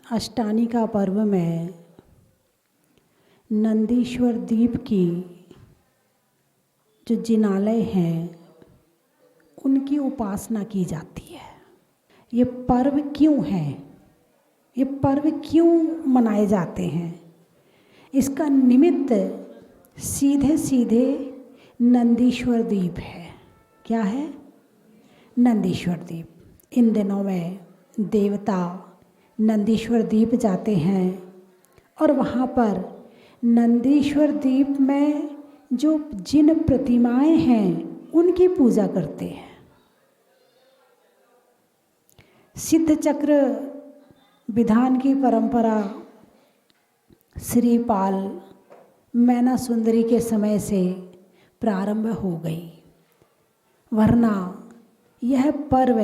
अष्टानी का पर्व में नंदीश्वर द्वीप की जो जिनालय हैं उनकी उपासना की जाती है। ये पर्व क्यों है, ये पर्व क्यों मनाए जाते हैं, इसका निमित्त सीधे सीधे नंदीश्वर द्वीप है। क्या है? नंदीश्वर द्वीप। इन दिनों में देवता नंदीश्वर द्वीप जाते हैं और वहाँ पर नंदीश्वर द्वीप में जो जिन प्रतिमाएं हैं उनकी पूजा करते हैं। सिद्ध चक्र विधान की परंपरा श्रीपाल मैना सुंदरी के समय से प्रारंभ हो गई, वरना यह पर्व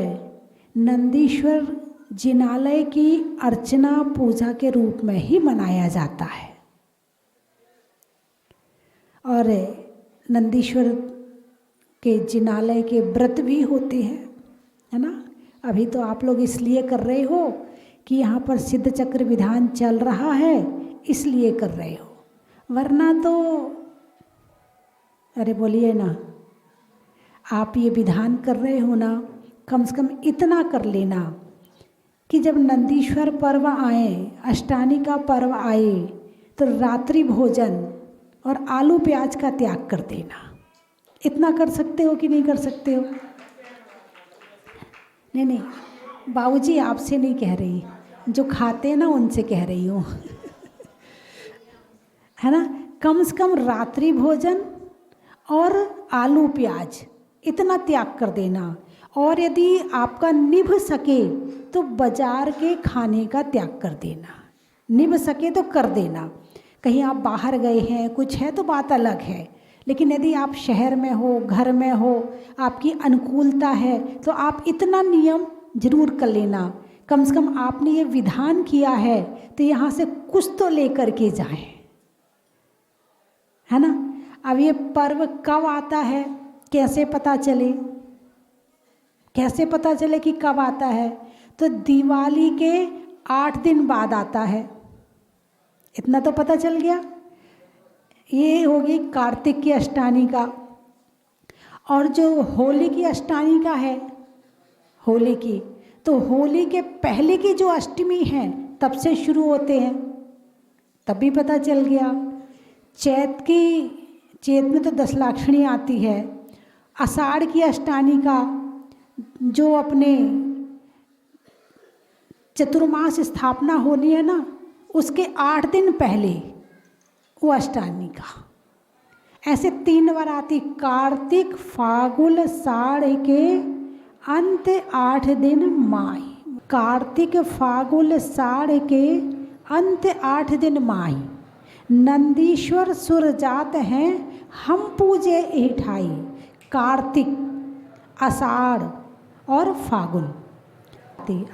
नंदीश्वर जिनालय की अर्चना पूजा के रूप में ही मनाया जाता है। और नंदीश्वर के जिनालय के व्रत भी होते हैं, है ना। अभी तो आप लोग इसलिए कर रहे हो कि यहाँ पर सिद्ध चक्र विधान चल रहा है, इसलिए कर रहे हो, वरना तो अरे बोलिए ना, आप ये विधान कर रहे हो ना, कम से कम इतना कर लेना कि जब नंदीश्वर पर्व आए, अष्टानी का पर्व आए, तो रात्रि भोजन और आलू प्याज का त्याग कर देना। इतना कर सकते हो कि नहीं कर सकते हो? नहीं, बाबूजी आपसे नहीं कह रही, जो खाते हैं ना उनसे कह रही हूँ है ना। कम से कम रात्रि भोजन और आलू प्याज इतना त्याग कर देना। और यदि आपका निभ सके तो बाजार के खाने का त्याग कर देना, निभ सके तो कर देना। कहीं आप बाहर गए हैं, कुछ है तो बात अलग है, लेकिन यदि आप शहर में हो, घर में हो, आपकी अनुकूलता है, तो आप इतना नियम जरूर कर लेना। कम से कम आपने ये विधान किया है तो यहाँ से कुछ तो लेकर के जाएं, है ना। अब ये पर्व कब आता है, कैसे पता चले, कैसे पता चले कि कब आता है? तो दिवाली के 8 दिन बाद आता है, इतना तो पता चल गया। ये होगी कार्तिक की अष्टानी का। और जो होली की अष्टानी का है, होली की, तो होली के पहले की जो अष्टमी है तब से शुरू होते हैं, तब भी पता चल गया। चैत में तो दशलाक्षणी आती है। आषाढ़ की अष्टानी का जो अपने चतुर्मास स्थापना होनी है ना, उसके 8 दिन पहले वो अष्टानी का। ऐसे 3 बार आती, कार्तिक फागुन साढ़ के अंत 8 दिन माई, कार्तिक फागुन साढ़ के अंत 8 दिन माई, नंदीश्वर सुर जात हैं हम पूजे एठाई। कार्तिक, आषाढ़ और फागुन।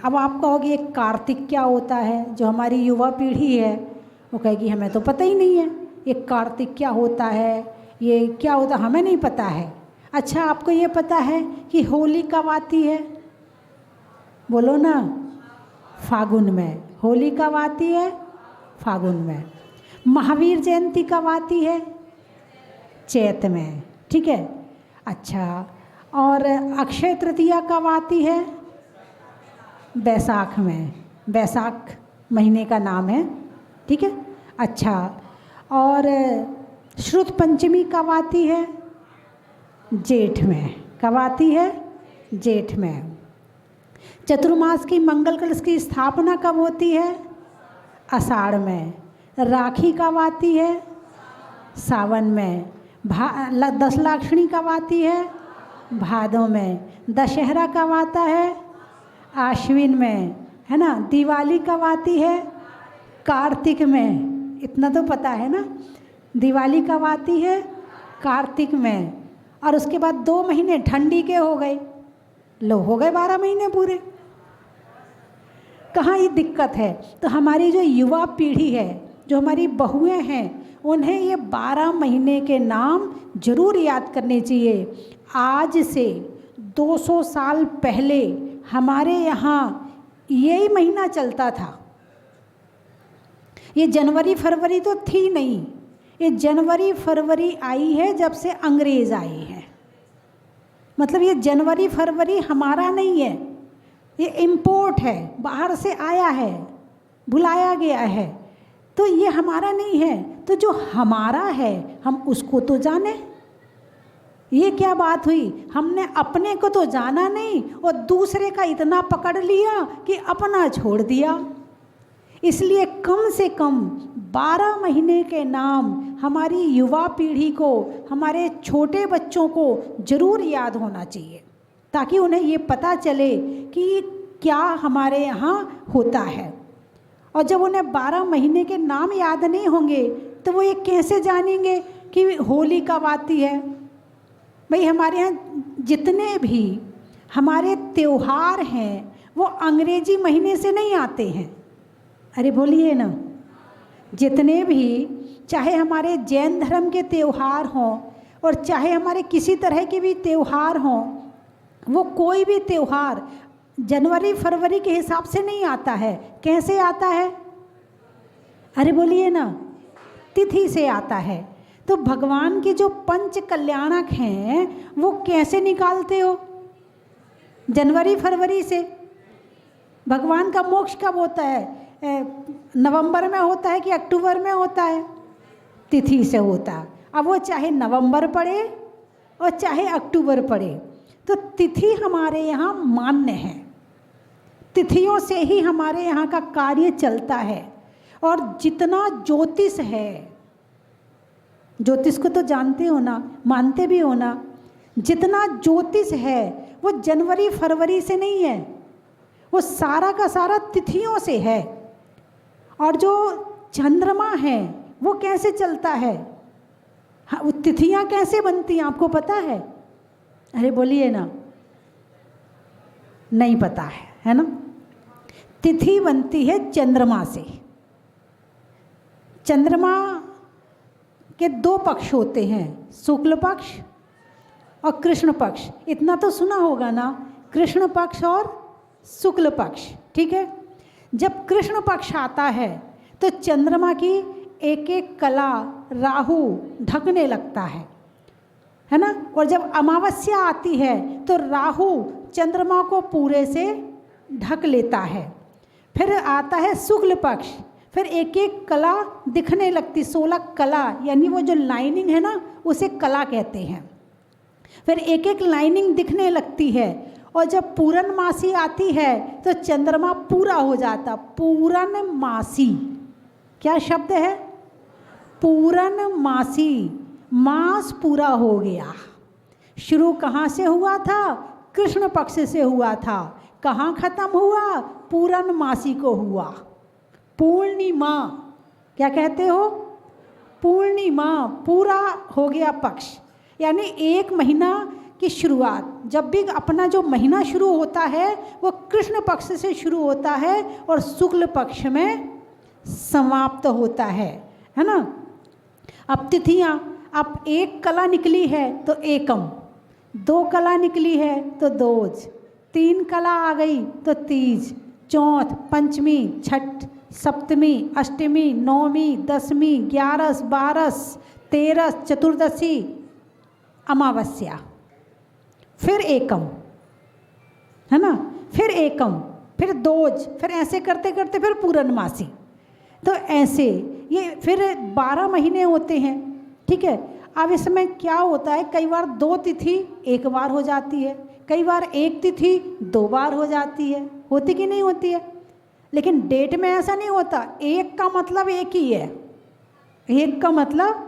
अब आप कहोगे कार्तिक क्या होता है? जो हमारी युवा पीढ़ी है वो कहेगी हमें तो पता ही नहीं है ये कार्तिक क्या होता है, ये क्या होता, हमें नहीं पता है। अच्छा, आपको ये पता है कि होली कब आती है? बोलो ना। फागुन में। होली कब आती है? फागुन में। महावीर जयंती कब आती है? चैत में, ठीक है। अच्छा, और अक्षय तृतीया कब आती है? बैसाख में, बैसाख महीने का नाम है, ठीक है। अच्छा, और श्रुत पंचमी कब आती है? जेठ में। कब आती है? जेठ में। चतुर्मास की मंगल कलश की स्थापना कब होती है? आषाढ़ में। राखी कब आती है? सावन में। दशलाक्षणी कब आती है? भादों में। दशहरा कब आता है? आश्विन में, है ना। दिवाली कब आती है? कार्तिक में। इतना तो पता है ना, दिवाली कब आती है? कार्तिक में। और उसके बाद 2 महीने ठंडी के हो गए, लो हो गए 12 महीने पूरे। कहाँ ये दिक्कत है? तो हमारी जो युवा पीढ़ी है, जो हमारी बहुएं हैं, उन्हें ये 12 महीने के नाम जरूर याद करने चाहिए। आज से 200 साल पहले हमारे यहाँ यही महीना चलता था, ये जनवरी फरवरी तो थी नहीं, ये जनवरी फरवरी आई है जब से अंग्रेज़ आए हैं। मतलब ये जनवरी फरवरी हमारा नहीं है, ये इम्पोर्ट है, बाहर से आया है, बुलाया गया है, तो ये हमारा नहीं है। तो जो हमारा है हम उसको तो जाने। ये क्या बात हुई, हमने अपने को तो जाना नहीं और दूसरे का इतना पकड़ लिया कि अपना छोड़ दिया। इसलिए कम से कम 12 महीने के नाम हमारी युवा पीढ़ी को, हमारे छोटे बच्चों को ज़रूर याद होना चाहिए, ताकि उन्हें ये पता चले कि क्या हमारे यहाँ होता है। और जब उन्हें 12 महीने के नाम याद नहीं होंगे तो वो ये कैसे जानेंगे कि होली कब आती है। भाई हमारे यहाँ जितने भी हमारे त्योहार हैं वो अंग्रेजी महीने से नहीं आते हैं। अरे बोलिए ना, जितने भी, चाहे हमारे जैन धर्म के त्यौहार हों और चाहे हमारे किसी तरह के भी त्यौहार हों, वो कोई भी त्यौहार जनवरी फरवरी के हिसाब से नहीं आता है। कैसे आता है? अरे बोलिए ना, तिथि से आता है। तो भगवान के जो पंच कल्याणक हैं वो कैसे निकालते हो? जनवरी फरवरी से। भगवान का मोक्ष कब होता है? नवंबर में होता है कि अक्टूबर में होता है? तिथि से होता है। अब वो चाहे नवंबर पड़े और चाहे अक्टूबर पड़े, तो तिथि हमारे यहाँ मान्य है। तिथियों से ही हमारे यहाँ का कार्य चलता है। और जितना ज्योतिष है, ज्योतिष को तो जानते हो ना, मानते भी हो ना, जितना ज्योतिष है वो जनवरी फरवरी से नहीं है, वो सारा का सारा तिथियों से है। और जो चंद्रमा है वो कैसे चलता है? हाँ, वो तिथियाँ कैसे बनती हैं आपको पता है? अरे बोलिए ना, नहीं पता है ना? तिथि बनती है चंद्रमा से। चंद्रमा के 2 पक्ष होते हैं, शुक्ल पक्ष और कृष्ण पक्ष। इतना तो सुना होगा ना, कृष्ण पक्ष और शुक्ल पक्ष, ठीक है। जब कृष्ण पक्ष आता है तो चंद्रमा की एक एक कला राहु ढकने लगता है ना। और जब अमावस्या आती है तो राहु चंद्रमा को पूरे से ढक लेता है। फिर आता है शुक्ल पक्ष, फिर एक एक कला दिखने लगती, 16 कला, यानी वो जो लाइनिंग है ना उसे कला कहते हैं। फिर एक एक लाइनिंग दिखने लगती है। और जब पूर्णमासी आती है तो चंद्रमा पूरा हो जाता। पूर्णमासी क्या शब्द है? पूर्णमासी, मास पूरा हो गया। शुरू कहाँ से हुआ था? कृष्ण पक्ष से हुआ था। कहाँ खत्म हुआ? पूर्णमासी को हुआ। पूर्णिमा क्या कहते हो? पूर्णिमा, पूरा हो गया पक्ष। यानी एक महीना की शुरुआत, जब भी अपना जो महीना शुरू होता है वो कृष्ण पक्ष से शुरू होता है और शुक्ल पक्ष में समाप्त होता है ना। अब तिथियाँ, अब एक कला निकली है तो एकम, 2 कला निकली है तो दोज, 3 कला आ गई तो तीज, चौथ, पंचमी, छठ, सप्तमी, अष्टमी, नौमी, दसवीं, 11, 12, 13, चतुर्दशी, अमावस्या, फिर एकम, है ना, फिर एकम, फिर दोज, फिर ऐसे करते करते फिर पूर्णमासी। तो ऐसे ये फिर 12 महीने होते हैं, ठीक है। अब इसमें क्या होता है, कई बार 2 तिथि एक बार हो जाती है, कई बार 1 तिथि 2 बार हो जाती है। होती कि नहीं होती है? लेकिन डेट में ऐसा नहीं होता। एक का मतलब एक ही है, एक का मतलब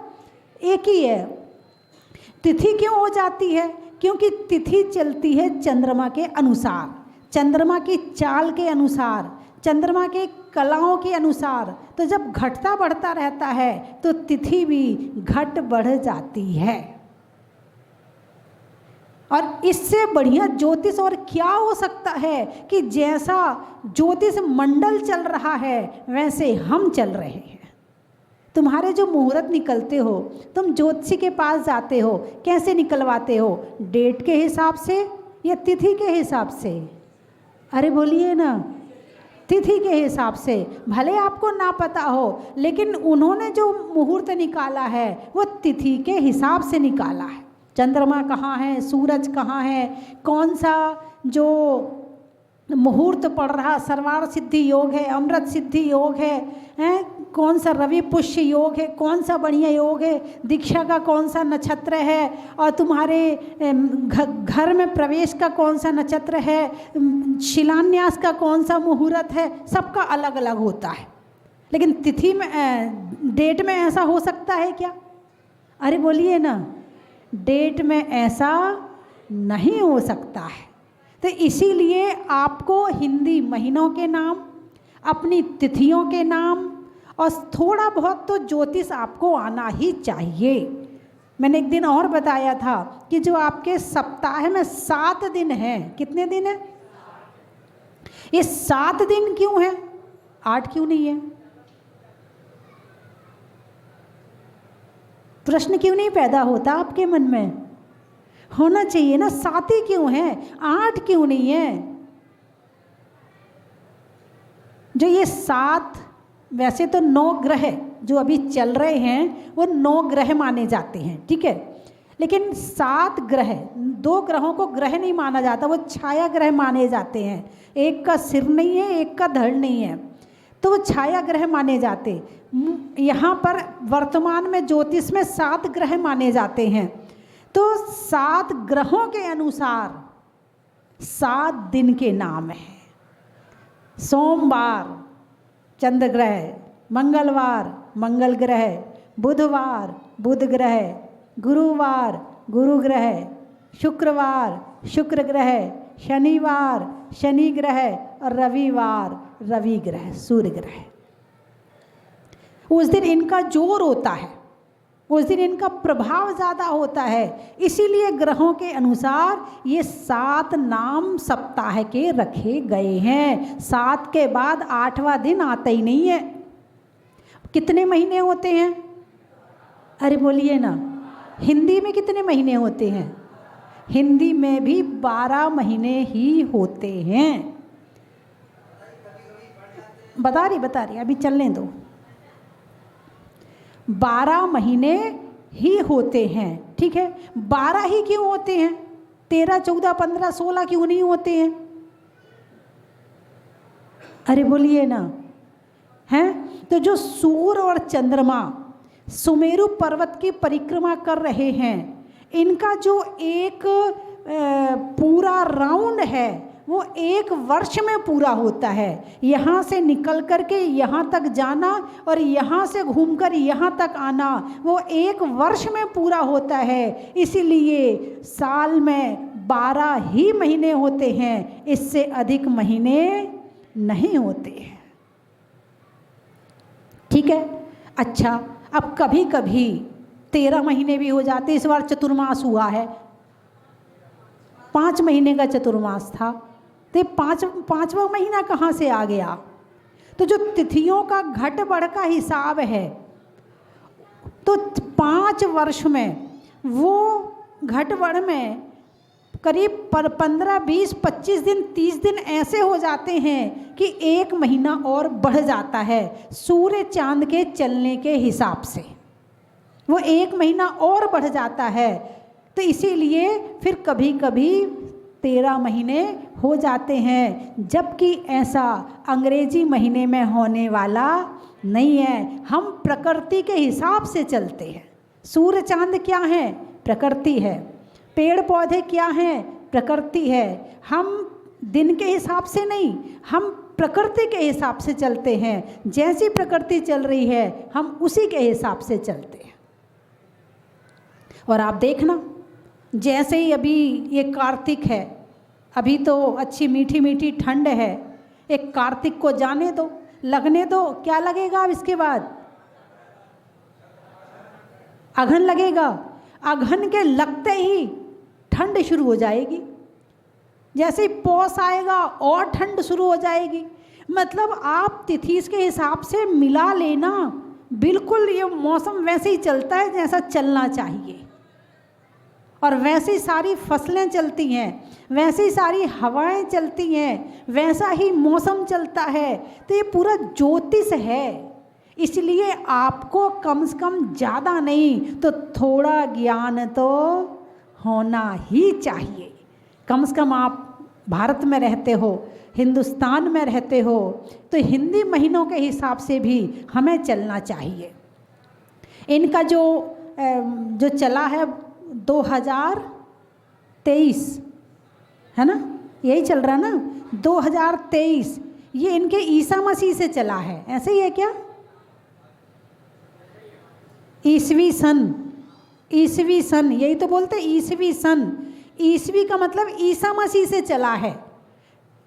एक ही है। तिथि क्यों हो जाती है? क्योंकि तिथि चलती है चंद्रमा के अनुसार, चंद्रमा की चाल के अनुसार, चंद्रमा के कलाओं के अनुसार। तो जब घटता बढ़ता रहता है तो तिथि भी घट बढ़ जाती है। और इससे बढ़िया ज्योतिष और क्या हो सकता है कि जैसा ज्योतिष मंडल चल रहा है वैसे हम चल रहे हैं। तुम्हारे जो मुहूर्त निकलते हो, तुम ज्योतिषी के पास जाते हो, कैसे निकलवाते हो? डेट के हिसाब से या तिथि के हिसाब से? अरे बोलिए ना, तिथि के हिसाब से, भले आपको ना पता हो, लेकिन उन्होंने जो मुहूर्त निकाला है वो तिथि के हिसाब से निकाला है। चंद्रमा कहाँ है, सूरज कहाँ है, कौन सा जो मुहूर्त पड़ रहा, सर्वार सिद्धि योग है, अमृत सिद्धि योग है, कौन सा रवि पुष्य योग है, कौन सा बढ़िया योग है, दीक्षा का कौन सा नक्षत्र है, और तुम्हारे घर में प्रवेश का कौन सा नक्षत्र है, शिलान्यास का कौन सा मुहूर्त है, सबका अलग अलग होता है। लेकिन तिथि में डेट में ऐसा हो सकता है क्या? अरे बोलिए ना, डेट में ऐसा नहीं हो सकता है। तो इसीलिए आपको हिंदी महीनों के नाम, अपनी तिथियों के नाम और थोड़ा बहुत तो ज्योतिष आपको आना ही चाहिए। मैंने एक दिन और बताया था कि जो आपके सप्ताह में 7 दिन हैं, कितने दिन हैं? ये 7 दिन क्यों हैं? 8 क्यों नहीं है? प्रश्न क्यों नहीं पैदा होता आपके मन में? होना चाहिए ना, 7 ही क्यों है, 8 क्यों नहीं है? जो ये 7, वैसे तो 9 ग्रह जो अभी चल रहे हैं वो 9 ग्रह माने जाते हैं, ठीक है। लेकिन 7 ग्रह, 2 ग्रहों को ग्रह नहीं माना जाता, वो छाया ग्रह माने जाते हैं। एक का सिर नहीं है, एक का धड़ नहीं है, तो वो छाया ग्रह माने जाते। यहाँ पर वर्तमान में ज्योतिष में 7 ग्रह माने जाते हैं। तो 7 ग्रहों के अनुसार 7 दिन के नाम हैं। सोमवार चंद्र ग्रह, मंगलवार मंगल ग्रह, बुधवार बुध ग्रह, गुरुवार गुरु ग्रह, शुक्रवार शुक्र ग्रह, शनिवार शनि ग्रह और रविवार रवि ग्रह, सूर्य ग्रह। उस दिन इनका जोर होता है, उस दिन इनका प्रभाव ज़्यादा होता है। इसीलिए ग्रहों के अनुसार ये 7 नाम सप्ताह के रखे गए हैं। 7 के बाद 8वां दिन आता ही नहीं है। कितने महीने होते हैं? अरे बोलिए ना, हिंदी में कितने महीने होते हैं? हिंदी में भी 12 महीने ही होते हैं। बता रही, अभी चलने दो। 12 महीने ही होते हैं, ठीक है। 12 ही क्यों होते हैं? 13, 14, 15, 16 क्यों नहीं होते हैं? अरे बोलिए ना, हैं? तो जो सूर्य और चंद्रमा सुमेरु पर्वत की परिक्रमा कर रहे हैं, इनका जो एक पूरा राउंड है वो 1 वर्ष में पूरा होता है। यहाँ से निकल कर के यहाँ तक जाना और यहाँ से घूमकर यहाँ तक आना, वो 1 वर्ष में पूरा होता है। इसीलिए साल में 12 ही महीने होते हैं, इससे अधिक महीने नहीं होते हैं, ठीक है। अच्छा, अब कभी कभी 13 महीने भी हो जाते। इस बार चतुर्मास हुआ है, 5 महीने का चतुर्मास था, तो 5वां महीना कहाँ से आ गया? तो जो तिथियों का घट बढ़ का हिसाब है, तो 5 वर्ष में वो घट बढ़ में करीब 15, 20, 25 दिन, 30 दिन ऐसे हो जाते हैं कि 1 महीना और बढ़ जाता है। सूर्य चांद के चलने के हिसाब से वो 1 महीना और बढ़ जाता है। तो इसीलिए फिर कभी कभी 13 महीने हो जाते हैं, जबकि ऐसा अंग्रेजी महीने में होने वाला नहीं है। हम प्रकृति के हिसाब से चलते हैं। सूर्य चांद क्या है? प्रकृति है। पेड़ पौधे क्या हैं? प्रकृति है। हम दिन के हिसाब से नहीं, हम प्रकृति के हिसाब से चलते हैं। जैसी प्रकृति चल रही है हम उसी के हिसाब से चलते हैं। और आप देखना, जैसे ही अभी ये कार्तिक है, अभी तो अच्छी मीठी मीठी ठंड है, एक कार्तिक को जाने दो, लगने दो, क्या लगेगा अब इसके बाद? अघन लगेगा। अघन के लगते ही ठंड शुरू हो जाएगी। जैसे ही पौष आएगा और ठंड शुरू हो जाएगी। मतलब आप तिथि के हिसाब से मिला लेना, बिल्कुल ये मौसम वैसे ही चलता है जैसा चलना चाहिए। और वैसी सारी फसलें चलती हैं, वैसी सारी हवाएं चलती हैं, वैसा ही मौसम चलता है। तो ये पूरा ज्योतिष है। इसलिए आपको कम से कम ज़्यादा नहीं तो थोड़ा ज्ञान तो होना ही चाहिए। कम से कम आप भारत में रहते हो, हिंदुस्तान में रहते हो, तो हिंदी महीनों के हिसाब से भी हमें चलना चाहिए। इनका जो चला है 2023 है ना, यही चल रहा ना 2023, ये इनके ईसा मसीह से चला है, ऐसे ही है क्या? ईसवी सन, यही तो बोलते ईसवी सन। ईसवी का मतलब ईसा मसीह से चला है,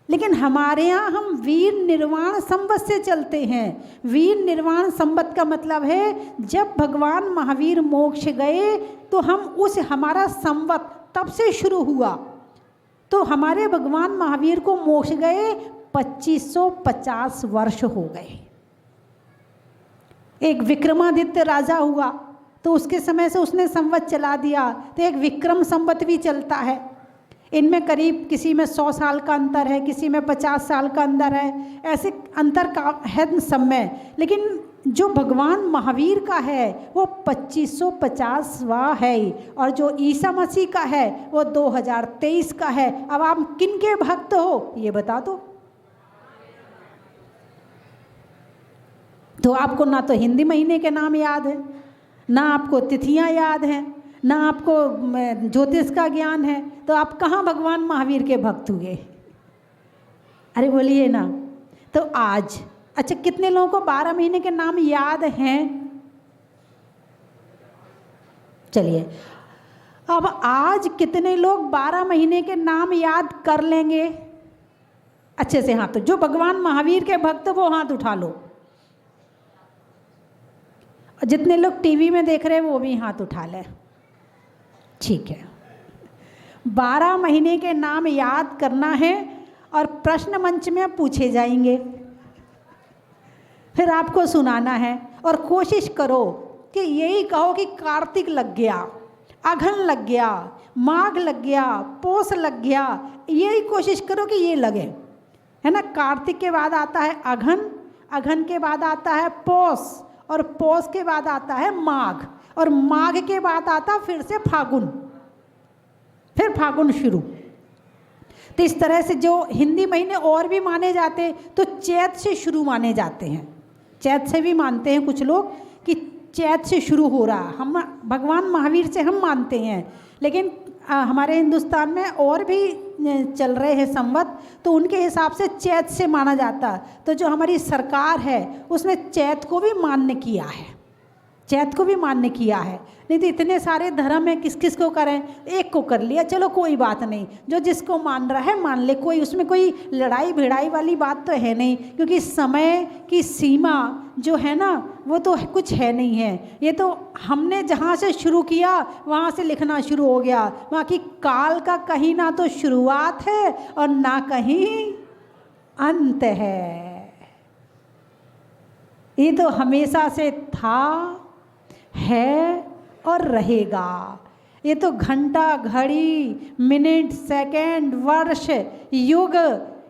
लेकिन हमारे यहाँ हम वीर निर्वाण संवत से चलते हैं। वीर निर्वाण संवत का मतलब है जब भगवान महावीर मोक्ष गए तो हमारा संवत तब से शुरू हुआ। तो हमारे भगवान महावीर को मोक्ष गए 2550 वर्ष हो गए। एक विक्रमादित्य राजा हुआ तो उसके समय से उसने संवत चला दिया, तो एक विक्रम संवत भी चलता है। इनमें करीब किसी में 100 साल का अंतर है, किसी में 50 साल का अंतर है, ऐसे अंतर का है सब में। लेकिन जो भगवान महावीर का है वो 2550वां है, और जो ईसा मसीह का है वो 2023 का है। अब आप किन के भक्त हो ये बता दो। तो आपको ना तो हिंदी महीने के नाम याद है, ना आपको तिथियां याद हैं, ना आपको ज्योतिष का ज्ञान है, तो आप कहाँ भगवान महावीर के भक्त हुए? अरे बोलिए ना। तो आज अच्छा, कितने लोगों को 12 महीने के नाम याद हैं? चलिए, अब आज कितने लोग 12 महीने के नाम याद कर लेंगे अच्छे से? हाथ, तो जो भगवान महावीर के भक्त वो हाथ उठा लो। जितने लोग टीवी में देख रहे हैं वो भी हाथ उठा लें। ठीक है, 12 महीने के नाम याद करना है और प्रश्न मंच में पूछे जाएंगे, फिर आपको सुनाना है। और कोशिश करो कि यही कहो कि कार्तिक लग गया, अघन लग गया, माघ लग गया, पौष लग गया, यही कोशिश करो कि ये लगे, है ना। कार्तिक के बाद आता है अघन, अघन के बाद आता है पौष, और पौष के बाद आता है माघ, और माघ के बाद आता फिर से फागुन, फिर फागुन शुरू। तो इस तरह से जो हिंदी महीने और भी माने जाते तो चैत से शुरू माने जाते हैं। चैत से भी मानते हैं कुछ लोग कि चैत से शुरू हो रहा। हम भगवान महावीर से हम मानते हैं, लेकिन हमारे हिंदुस्तान में और भी चल रहे हैं संवत, तो उनके हिसाब से चैत से माना जाता। तो जो हमारी सरकार है उसने चैत को भी मान्य किया है, चैत को भी मान्य किया है। नहीं तो इतने सारे धर्म है, किस किस को करें? एक को कर लिया, चलो कोई बात नहीं, जो जिसको मान रहा है मान ले, कोई उसमें कोई लड़ाई भिड़ाई वाली बात तो है नहीं, क्योंकि समय की सीमा जो है ना वो तो कुछ है नहीं है। ये तो हमने जहाँ से शुरू किया वहाँ से लिखना शुरू हो गया। वहाँ की काल का कहीं ना तो शुरुआत है और ना कहीं अंत है। ये तो हमेशा से था, है और रहेगा। ये तो घंटा, घड़ी, मिनट, सेकंड, वर्ष, युग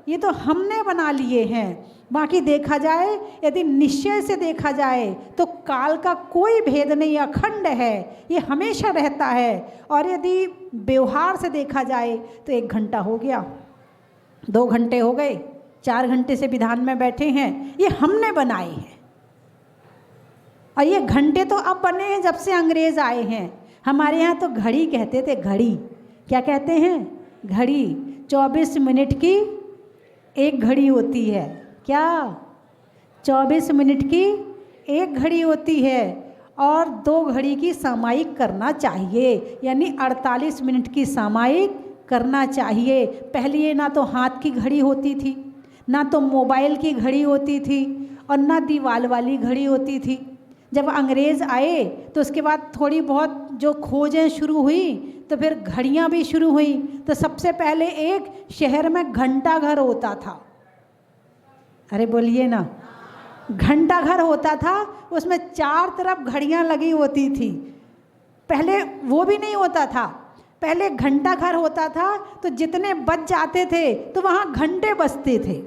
ये तो हमने बना लिए हैं। बाकी देखा जाए, यदि निश्चय से देखा जाए तो काल का कोई भेद नहीं, अखंड है, ये हमेशा रहता है। और यदि व्यवहार से देखा जाए तो 1 घंटा हो गया, 2 घंटे हो गए, 4 घंटे से विधान में बैठे हैं, ये हमने बनाए हैं। और ये घंटे तो अब बने हैं जब से अंग्रेज़ आए हैं। हमारे यहाँ तो घड़ी कहते थे, घड़ी क्या कहते हैं? घड़ी। 24 मिनट की एक घड़ी होती है। क्या? 24 मिनट की एक घड़ी होती है, और 2 घड़ी की सामायिक करना चाहिए, यानी 48 मिनट की सामायिक करना चाहिए। पहले ये ना तो हाथ की घड़ी होती थी, ना तो मोबाइल की घड़ी होती थी, और ना दीवाल वाली घड़ी होती थी। जब अंग्रेज़ आए तो उसके बाद थोड़ी बहुत जो खोजें शुरू हुई तो फिर घड़ियाँ भी शुरू हुई। तो सबसे पहले एक शहर में घंटा घर होता था। अरे बोलिए ना, घंटा घर होता था, उसमें 4 तरफ घड़ियाँ लगी होती थी। पहले वो भी नहीं होता था, पहले घंटा घर होता था तो जितने बज जाते थे तो वहाँ घंटे बजते थे,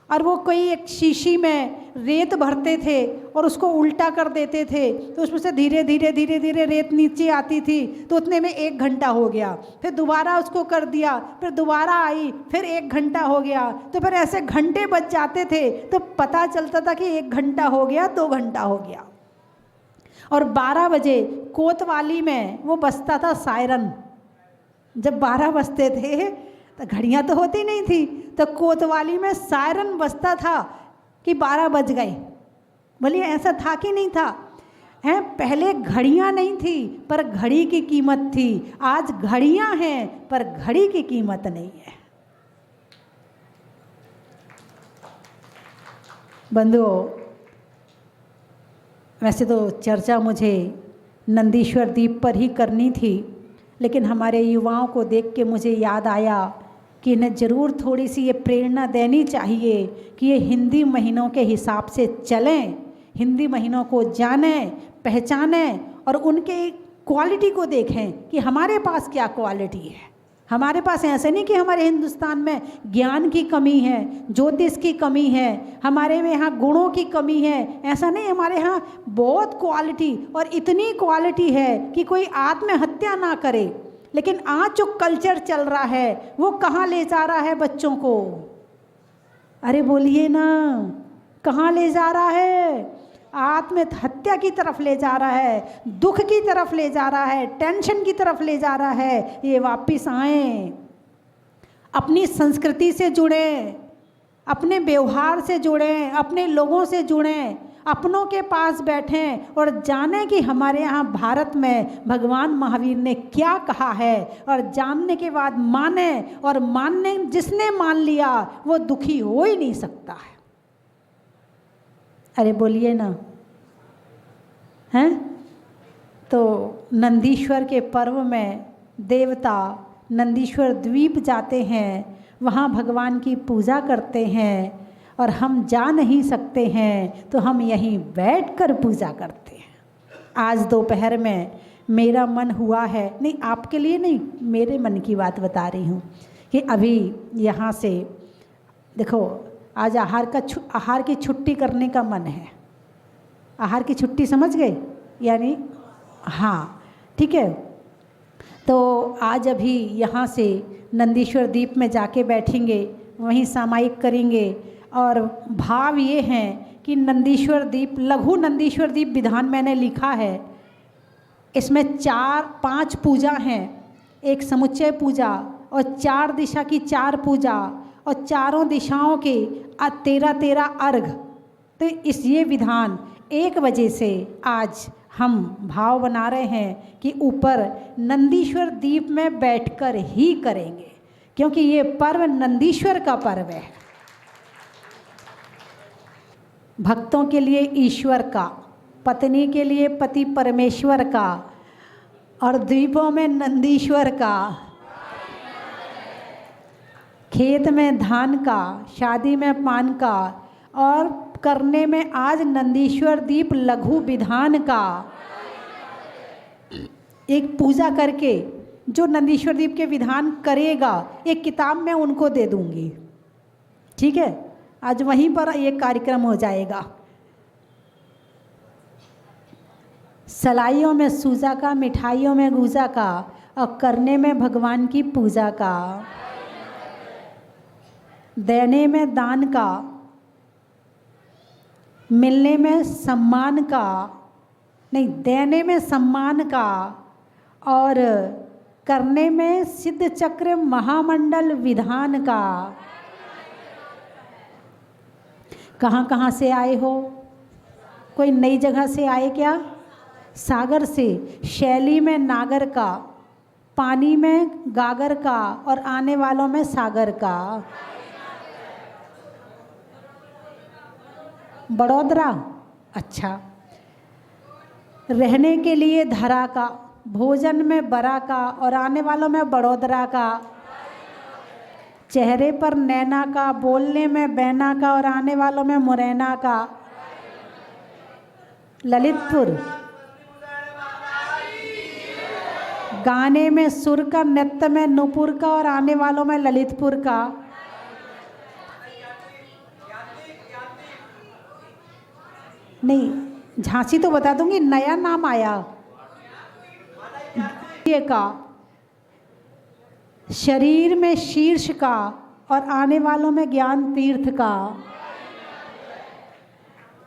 और वो कोई एक शीशी में रेत भरते थे और उसको उल्टा कर देते थे, तो उसमें से धीरे धीरे धीरे धीरे रेत नीचे आती थी, तो उतने में 1 घंटा हो गया। फिर दोबारा उसको कर दिया, फिर दोबारा आई, फिर 1 घंटा हो गया। तो फिर ऐसे घंटे बज जाते थे, तो पता चलता था कि 1 घंटा हो गया, 2 घंटा हो गया। और 12 बजे कोतवाली में वो बजता था सायरन। जब 12 बजते थे तो घड़ियाँ तो होती नहीं थी, तो कोतवाली में सायरन बजता था कि 12 बज गए। बोलिए ऐसा था कि नहीं था? हैं, पहले घड़ियाँ नहीं थी पर घड़ी की कीमत थी। आज घड़ियाँ हैं पर घड़ी की कीमत नहीं है। बंधुओं, वैसे तो चर्चा मुझे नंदीश्वर द्वीप पर ही करनी थी, लेकिन हमारे युवाओं को देख के मुझे याद आया कि इन्हें ज़रूर थोड़ी सी ये प्रेरणा देनी चाहिए कि ये हिंदी महीनों के हिसाब से चलें, हिंदी महीनों को जानें, पहचानें और उनके क्वालिटी को देखें कि हमारे पास क्या क्वालिटी है। हमारे पास ऐसे नहीं कि हमारे हिंदुस्तान में ज्ञान की कमी है, ज्योतिष की कमी है, हमारे में यहाँ गुणों की कमी है, ऐसा नहीं। हमारे यहाँ बहुत क्वालिटी, और इतनी क्वालिटी है कि कोई आत्महत्या ना करे। लेकिन आज जो कल्चर चल रहा है वो कहाँ ले जा रहा है बच्चों को? अरे बोलिए ना, कहाँ ले जा रहा है? आत्महत्या की तरफ ले जा रहा है, दुख की तरफ ले जा रहा है, टेंशन की तरफ ले जा रहा है। ये वापस आएं, अपनी संस्कृति से जुड़ें, अपने व्यवहार से जुड़ें, अपने लोगों से जुड़ें, अपनों के पास बैठें और जानें कि हमारे यहाँ भारत में भगवान महावीर ने क्या कहा है, और जानने के बाद माने, और मानने जिसने मान लिया वो दुखी हो ही नहीं सकता है। अरे बोलिए ना, हैं? तो नंदीश्वर के पर्व में देवता नंदीश्वर द्वीप जाते हैं, वहाँ भगवान की पूजा करते हैं, और हम जा नहीं सकते हैं तो हम यहीं बैठकर पूजा करते हैं। आज दोपहर में मेरा मन हुआ है, नहीं आपके लिए नहीं, मेरे मन की बात बता रही हूँ, कि अभी यहाँ से देखो, आज आहार की छुट्टी करने का मन है। आहार की छुट्टी समझ गए? यानी हाँ, ठीक है। तो आज अभी यहाँ से नंदीश्वर द्वीप में जाके बैठेंगे, वहीं सामायिक करेंगे, और भाव ये हैं कि नंदीश्वर द्वीप, लघु नंदीश्वर द्वीप विधान मैंने लिखा है, इसमें 4-5 पूजा हैं, एक समुच्चय पूजा और 4 दिशा की 4 पूजा और चारों दिशाओं के 13-13 अर्घ। तो ये विधान 1 बजे से आज हम भाव बना रहे हैं कि ऊपर नंदीश्वर द्वीप में बैठकर ही करेंगे, क्योंकि ये पर्व नंदीश्वर का पर्व है। भक्तों के लिए ईश्वर का, पत्नी के लिए पति परमेश्वर का, और द्वीपों में नंदीश्वर का, खेत में धान का, शादी में पान का, और करने में आज नंदीश्वर द्वीप लघु विधान का। एक पूजा करके जो नंदीश्वर द्वीप के विधान करेगा, एक किताब मैं उनको दे दूंगी, ठीक है? आज वहीं पर एक कार्यक्रम हो जाएगा। सलाइयों में सूजा का, मिठाइयों में गूजा का, और करने में भगवान की पूजा का, देने में दान का, मिलने में सम्मान का, नहीं देने में सम्मान का, और करने में सिद्ध चक्र महामंडल विधान का। कहाँ कहाँ से आए हो? कोई नई जगह से आए क्या? सागर से। शैली में नागर का, पानी में गागर का, और आने वालों में सागर का। बड़ोदरा, अच्छा। रहने के लिए धरा का, भोजन में बरा का, और आने वालों में बड़ोदरा का। चेहरे पर नैना का, बोलने में बैना का, और आने वालों में मुरैना का। ललितपुर, गाने में सुर का, नृत्य में नूपुर का और आने वालों में ललितपुर का। नहीं, झांसी तो बता दूंगी, नया नाम आया ये का। शरीर में शीर्ष का और आने वालों में ज्ञान तीर्थ का।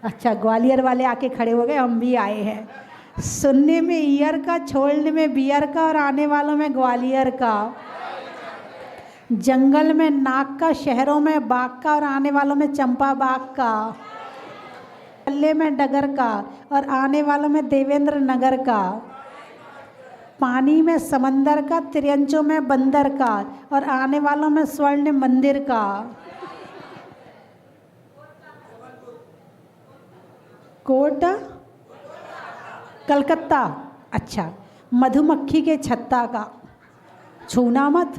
अच्छा, ग्वालियर वाले आके खड़े हो गए, हम भी आए हैं। सुनने में ईयर का, छोड़ने में बियर का और आने वालों में ग्वालियर का। जंगल में नाग का, शहरों में बाघ का और आने वालों में चंपा बाग का। पल्ले में डगर का और आने वालों में देवेंद्र नगर का। पानी में समंदर का, त्रियंचों में बंदर का और आने वालों में स्वर्ण मंदिर का। कोटा, कलकत्ता। अच्छा, मधुमक्खी के छत्ता का, छूना मत।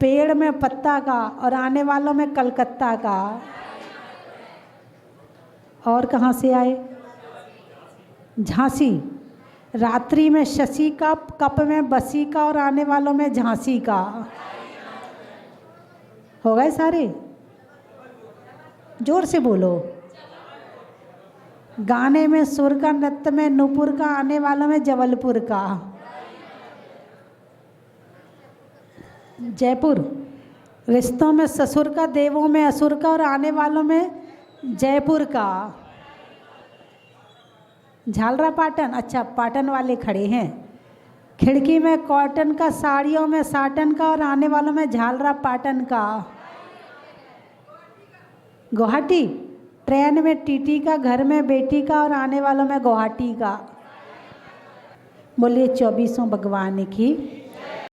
पेड़ में पत्ता का और आने वालों में कलकत्ता का। और कहाँ से आए? झांसी। रात्रि में शशि का, कप में बसी का और आने वालों में झांसी का। हो गए सारे? जोर से बोलो। गाने में सुर का, नृत्य में नूपुर का, आने वालों में जबलपुर का। जयपुर। रिश्तों में ससुर का, देवों में असुर का और आने वालों में जयपुर का। झालरा पाटन। अच्छा, पाटन वाले खड़े हैं। खिड़की में कॉटन का, साड़ियों में साटन का और आने वालों में झालरा पाटन का। गुवाहाटी। ट्रेन में टीटी का, घर में बेटी का और आने वालों में गुवाहाटी का। बोलिए 24 भगवान की।